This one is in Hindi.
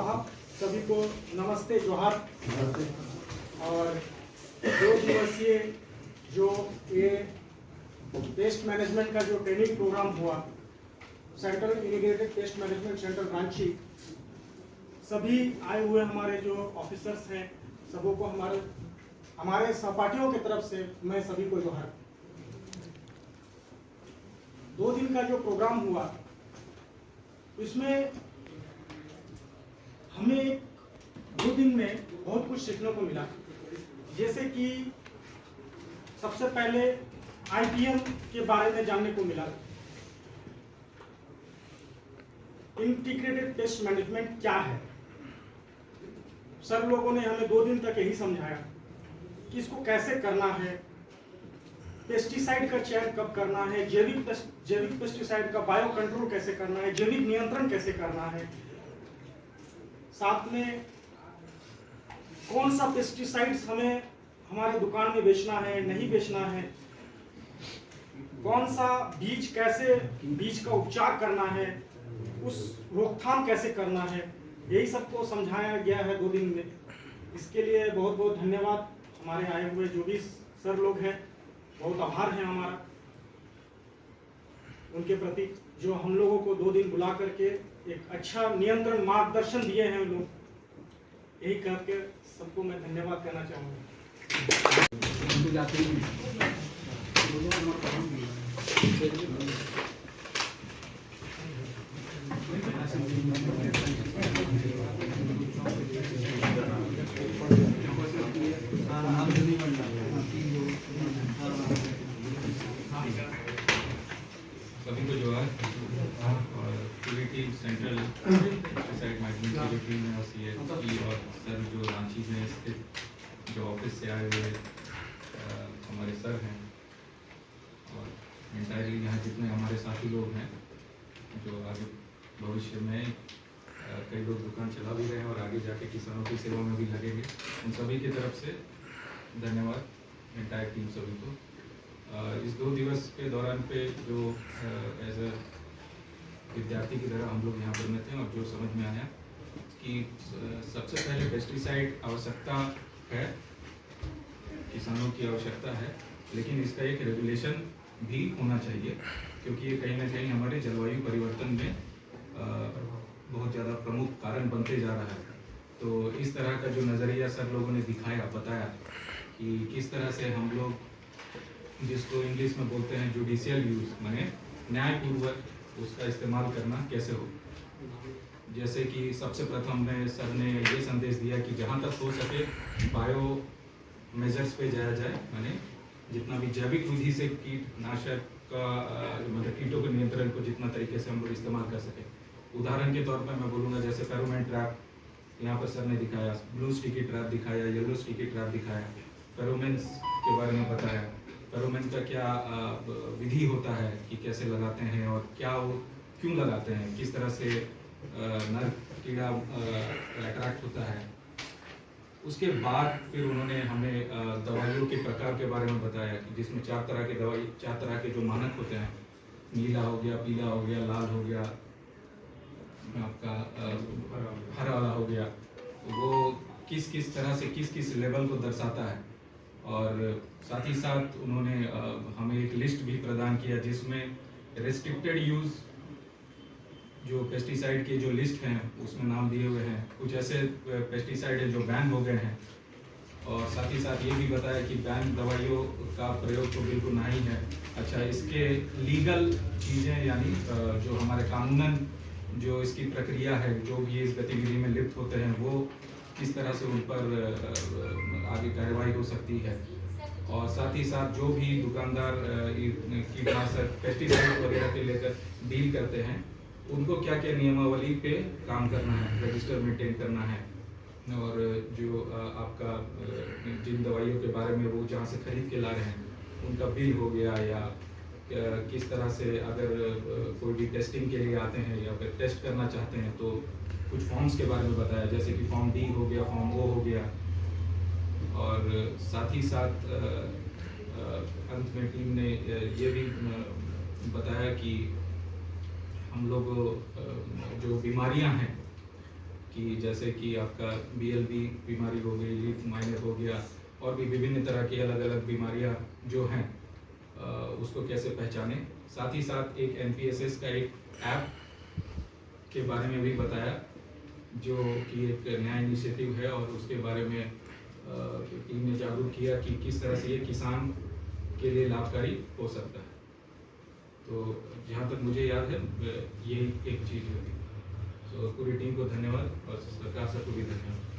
साहब, सभी को नमस्ते, जोहार। और 2 दिवसीय जो ये पेस्ट मैनेजमेंट का जो ट्रेनिंग प्रोग्राम हुआ, central integrated pest management central Ranchi, सभी आए हुए हमारे जो ऑफिसर्स हैं, सबों को हमारे सहपाठियों की तरफ से मैं सभी को जोहार। 2 दिन का जो प्रोग्राम हुआ, इसमें हमें 2 दिन में बहुत कुछ सीखने को मिला। जैसे कि सबसे पहले आईपीएम के बारे में जानने को मिला। इंटीग्रेटेड पेस्ट मैनेजमेंट क्या है? सर लोगों ने हमें 2 दिन तक यही समझाया कि इसको कैसे करना है, पेस्टिसाइड का चयन कब करना है, जैविक पेस्टिसाइड का बायो कंट्रोल कैसे करना है, जैविक नियंत्रण कैसे करना है, साथ में कौन सा पेस्टिसाइड्स हमें हमारे दुकान में बेचना है, नहीं बेचना है, कौन सा कैसे बीज का उपचार करना है, उस रोकथाम कैसे करना है, यही सबको समझाया गया है 2 दिन में। इसके लिए बहुत बहुत धन्यवाद हमारे आए हुए जो भी सर लोग हैं, बहुत आभार है हमारा उनके प्रति, जो हम लोगों को 2 दिन बुला करके एक अच्छा नियंत्रण मार्गदर्शन दिए हैं लोग। यही करके सबको मैं धन्यवाद कहना चाहूँगा। सभी को जोहार। और पूरी टीम सेंट्रल पेस्टिसाइड मैनेजमेंट की जो टीम है और सीएसपी और सर जो रांची में स्थित जो ऑफिस से आए हुए हमारे सर हैं, और एंटायरली यहाँ जितने हमारे साथी लोग हैं जो आगे भविष्य में कई लोग दुकान चला भी रहे हैं और आगे जाके किसानों की सेवा में भी लगेंगे, उन सभी की तरफ से धन्यवाद एंटायर टीम सभी को। इस 2 दिवस के दौरान पे जो एज अ विद्यार्थी की तरह हम लोग यहाँ पर में थे, और जो समझ में आया कि सबसे पहले पेस्टिसाइड आवश्यकता है, किसानों की आवश्यकता है, लेकिन इसका एक रेगुलेशन भी होना चाहिए, क्योंकि ये कहीं ना कहीं हमारे जलवायु परिवर्तन में बहुत ज़्यादा प्रमुख कारण बनते जा रहा है। तो इस तरह का जो नज़रिया सर लोगों ने दिखाया, बताया कि किस तरह से हम लोग, जिसको इंग्लिश में बोलते हैं जुडिशियल यूज़, माने न्यायपूर्वक उसका इस्तेमाल करना कैसे हो। जैसे कि सबसे प्रथम में सर ने ये संदेश दिया कि जहाँ तक हो सके बायो मेजर्स पे जाया जाए, माने जितना भी जैविक विधि से कीटनाशक का मतलब कीटों के नियंत्रण को जितना तरीके से हम लोग इस्तेमाल कर सके। उदाहरण के तौर पर मैं बोलूँगा, जैसे फेरोमोन ट्रैप यहाँ पर सर ने दिखाया, ब्लू स्टिकी ट्रैप दिखाया, येलो स्टिकी ट्रैप दिखाया, फेरोमोन्स के बारे में बताया, फेरोमोन का क्या विधि होता है कि कैसे लगाते हैं और क्या वो क्यों लगाते हैं, किस तरह से नर कीड़ा अट्रैक्ट होता है। उसके बाद फिर उन्होंने हमें दवाइयों के प्रकार के बारे में बताया कि जिसमें 4 तरह के दवाई, 4 तरह के जो मानक होते हैं, नीला हो गया, पीला हो गया, लाल हो गया, आपका हरा वाला हो गया, वो किस किस तरह से किस किस लेवल को दर्शाता है। और साथ ही साथ उन्होंने हमें एक लिस्ट भी प्रदान किया जिसमें रेस्ट्रिक्टेड यूज़ जो पेस्टिसाइड के जो लिस्ट हैं उसमें नाम दिए हुए हैं, कुछ ऐसे पेस्टिसाइड है जो बैन हो गए हैं, और साथ ही साथ ये भी बताया कि बैन दवाइयों का प्रयोग तो बिल्कुल नहीं है। अच्छा, इसके लीगल चीज़ें यानी जो हमारे कानूनन जो इसकी प्रक्रिया है, जो भी इस गतिविधि में लिप्त होते हैं वो किस तरह से उन पर आगे कार्रवाई हो सकती है, और साथ ही साथ जो भी दुकानदार कीटनाशक पेस्टिसाइड वगैरह के लेकर डील करते हैं उनको क्या क्या नियमावली पे काम करना है, रजिस्टर मेंटेन करना है, और जो आपका जिन दवाइयों के बारे में वो जहाँ से खरीद के ला रहे हैं उनका बिल हो गया, या किस तरह से अगर कोई भी टेस्टिंग के लिए आते हैं या फिर टेस्ट करना चाहते हैं तो कुछ फॉर्म्स के बारे में बताया, जैसे कि फॉर्म डी हो गया, फॉर्म ओ हो गया। और साथ ही साथ अंत में टीम ने ये भी बताया कि हम लोग जो बीमारियां हैं कि जैसे कि आपका BLB बीमारी हो गई, लीफ माइनर हो गया, और भी विभिन्न तरह की अलग अलग बीमारियां जो हैं उसको कैसे पहचाने। साथ ही साथ एक NPSS का एक ऐप के बारे में भी बताया, जो कि एक नया इनिशिएटिव है, और उसके बारे में टीम ने जागरूक किया कि किस तरह से ये किसान के लिए लाभकारी हो सकता है। तो जहाँ तक मुझे याद है यही एक चीज़ होगी। तो पूरी टीम को धन्यवाद और सरकार सबको भी धन्यवाद।